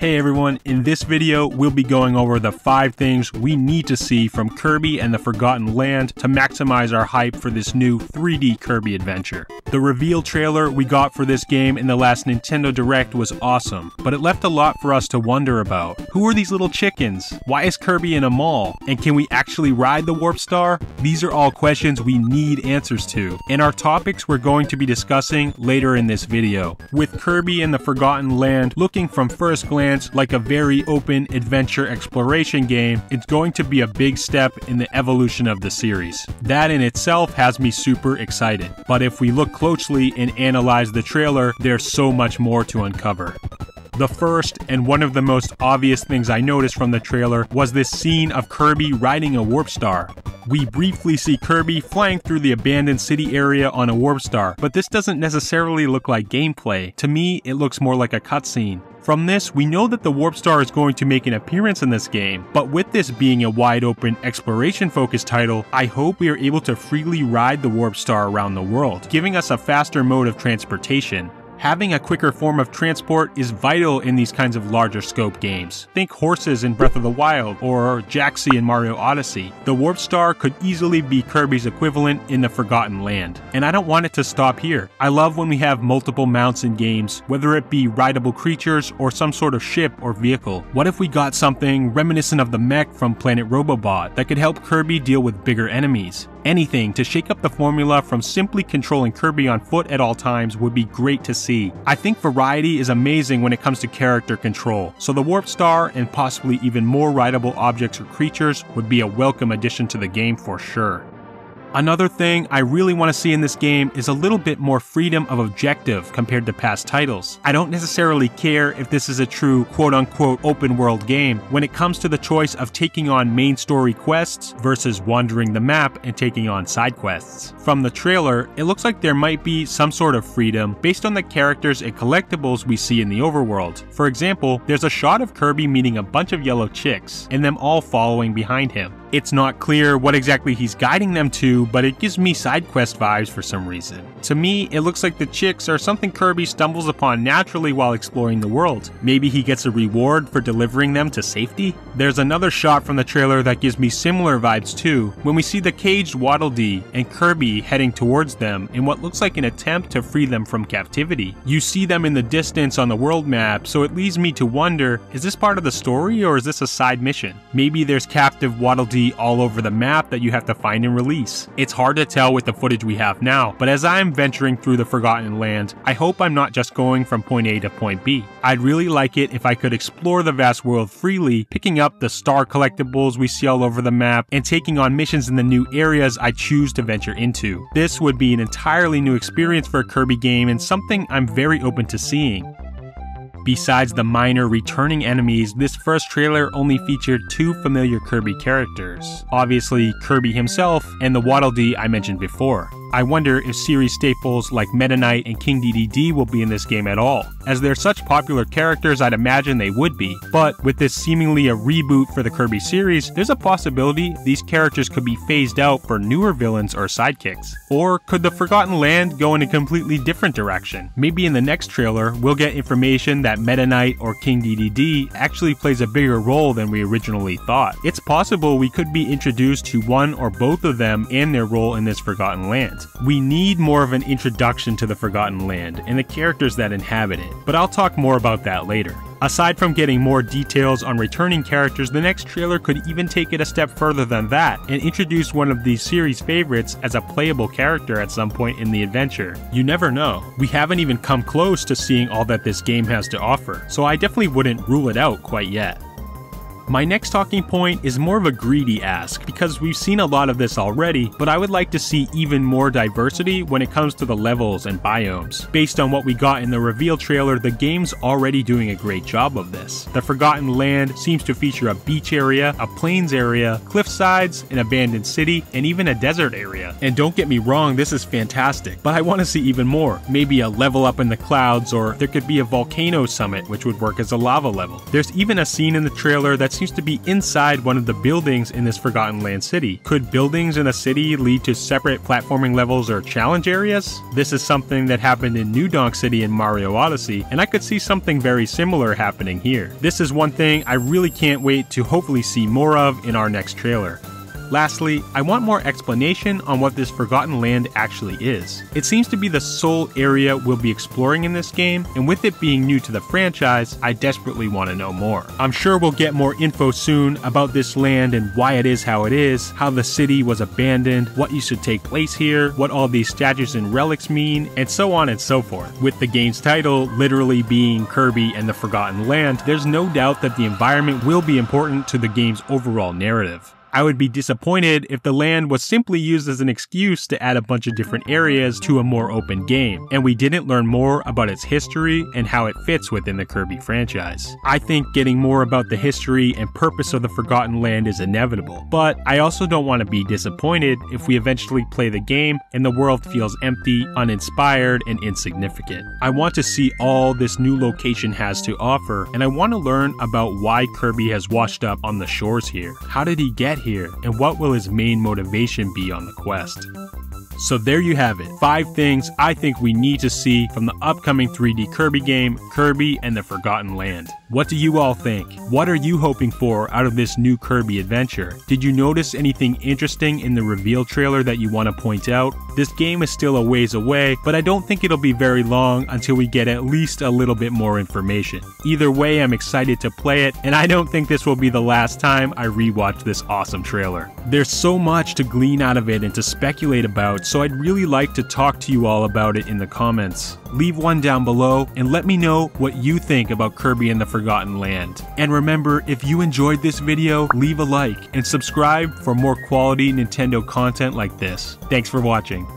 Hey everyone, in this video we'll be going over the 5 things we need to see from Kirby and the Forgotten Land to maximize our hype for this new 3D Kirby adventure. The reveal trailer we got for this game in the last Nintendo Direct was awesome, but it left a lot for us to wonder about. Who are these little chickens? Why is Kirby in a mall? And can we actually ride the Warp Star? These are all questions we need answers to, and our topics we're going to be discussing later in this video. With Kirby and the Forgotten Land looking from first glance like a very open adventure exploration game, it's going to be a big step in the evolution of the series. That in itself has me super excited. But if we look closely and analyze the trailer, there's so much more to uncover. The first and one of the most obvious things I noticed from the trailer was this scene of Kirby riding a Warp Star. We briefly see Kirby flying through the abandoned city area on a Warp Star, but this doesn't necessarily look like gameplay. To me, it looks more like a cutscene. From this, we know that the Warp Star is going to make an appearance in this game, but with this being a wide-open, exploration-focused title, I hope we are able to freely ride the Warp Star around the world, giving us a faster mode of transportation. Having a quicker form of transport is vital in these kinds of larger scope games. Think horses in Breath of the Wild or Jaxi in Mario Odyssey. The Warp Star could easily be Kirby's equivalent in the Forgotten Land. And I don't want it to stop here. I love when we have multiple mounts in games, whether it be rideable creatures or some sort of ship or vehicle. What if we got something reminiscent of the mech from Planet Robobot that could help Kirby deal with bigger enemies? Anything to shake up the formula from simply controlling Kirby on foot at all times would be great to see. I think variety is amazing when it comes to character control, so the Warp Star and possibly even more rideable objects or creatures would be a welcome addition to the game for sure. Another thing I really want to see in this game is a little bit more freedom of objective compared to past titles. I don't necessarily care if this is a true quote-unquote open world game when it comes to the choice of taking on main story quests versus wandering the map and taking on side quests. From the trailer, it looks like there might be some sort of freedom based on the characters and collectibles we see in the overworld. For example, there's a shot of Kirby meeting a bunch of yellow chicks and them all following behind him. It's not clear what exactly he's guiding them to, but it gives me Sidequest vibes for some reason. To me, it looks like the chicks are something Kirby stumbles upon naturally while exploring the world. Maybe he gets a reward for delivering them to safety? There's another shot from the trailer that gives me similar vibes too, when we see the caged Waddle Dee and Kirby heading towards them in what looks like an attempt to free them from captivity. You see them in the distance on the world map, so it leads me to wonder, is this part of the story or is this a side mission? Maybe there's captive Waddle Dee all over the map that you have to find and release. It's hard to tell with the footage we have now, but as I'm venturing through the Forgotten Land, I hope I'm not just going from point A to point B. I'd really like it if I could explore the vast world freely, picking up the star collectibles we see all over the map, and taking on missions in the new areas I choose to venture into. This would be an entirely new experience for a Kirby game and something I'm very open to seeing. Besides the minor returning enemies, this first trailer only featured 2 familiar Kirby characters. Obviously, Kirby himself and the Waddle Dee I mentioned before. I wonder if series staples like Meta Knight and King Dedede will be in this game at all. As they're such popular characters, I'd imagine they would be. But with this seemingly a reboot for the Kirby series, there's a possibility these characters could be phased out for newer villains or sidekicks. Or could the Forgotten Land go in a completely different direction? Maybe in the next trailer, we'll get information that Meta Knight or King Dedede actually plays a bigger role than we originally thought. It's possible we could be introduced to one or both of them and their role in this Forgotten Land. We need more of an introduction to the Forgotten Land and the characters that inhabit it, but I'll talk more about that later. Aside from getting more details on returning characters, the next trailer could even take it a step further than that and introduce one of these series favorites as a playable character at some point in the adventure. You never know. We haven't even come close to seeing all that this game has to offer, so I definitely wouldn't rule it out quite yet. My next talking point is more of a greedy ask, because we've seen a lot of this already, but I would like to see even more diversity when it comes to the levels and biomes. Based on what we got in the reveal trailer, the game's already doing a great job of this. The Forgotten Land seems to feature a beach area, a plains area, cliff sides, an abandoned city, and even a desert area. And don't get me wrong, this is fantastic, but I want to see even more. Maybe a level up in the clouds, or there could be a volcano summit which would work as a lava level. There's even a scene in the trailer that seems to be inside one of the buildings in this Forgotten Land city. Could buildings in a city lead to separate platforming levels or challenge areas? This is something that happened in New Donk City in Mario Odyssey, and I could see something very similar happening here. This is one thing I really can't wait to hopefully see more of in our next trailer. Lastly, I want more explanation on what this Forgotten Land actually is. It seems to be the sole area we'll be exploring in this game, and with it being new to the franchise, I desperately want to know more. I'm sure we'll get more info soon about this land and why it is how it is, how the city was abandoned, what used to take place here, what all these statues and relics mean, and so on and so forth. With the game's title literally being Kirby and the Forgotten Land, there's no doubt that the environment will be important to the game's overall narrative. I would be disappointed if the land was simply used as an excuse to add a bunch of different areas to a more open game, and we didn't learn more about its history and how it fits within the Kirby franchise. I think getting more about the history and purpose of the Forgotten Land is inevitable, but I also don't want to be disappointed if we eventually play the game and the world feels empty, uninspired, and insignificant. I want to see all this new location has to offer, and I want to learn about why Kirby has washed up on the shores here. How did he get here, and what will his main motivation be on the quest? So there you have it, 5 things I think we need to see from the upcoming 3D Kirby game, Kirby and the Forgotten Land. What do you all think? What are you hoping for out of this new Kirby adventure? Did you notice anything interesting in the reveal trailer that you want to point out? This game is still a ways away, but I don't think it'll be very long until we get at least a little bit more information. Either way, I'm excited to play it, and I don't think this will be the last time I rewatch this awesome trailer. There's so much to glean out of it and to speculate about, so I'd really like to talk to you all about it in the comments. Leave one down below and let me know what you think about Kirby and the Forgotten Land. And remember, if you enjoyed this video, leave a like and subscribe for more quality Nintendo content like this. Thanks for watching.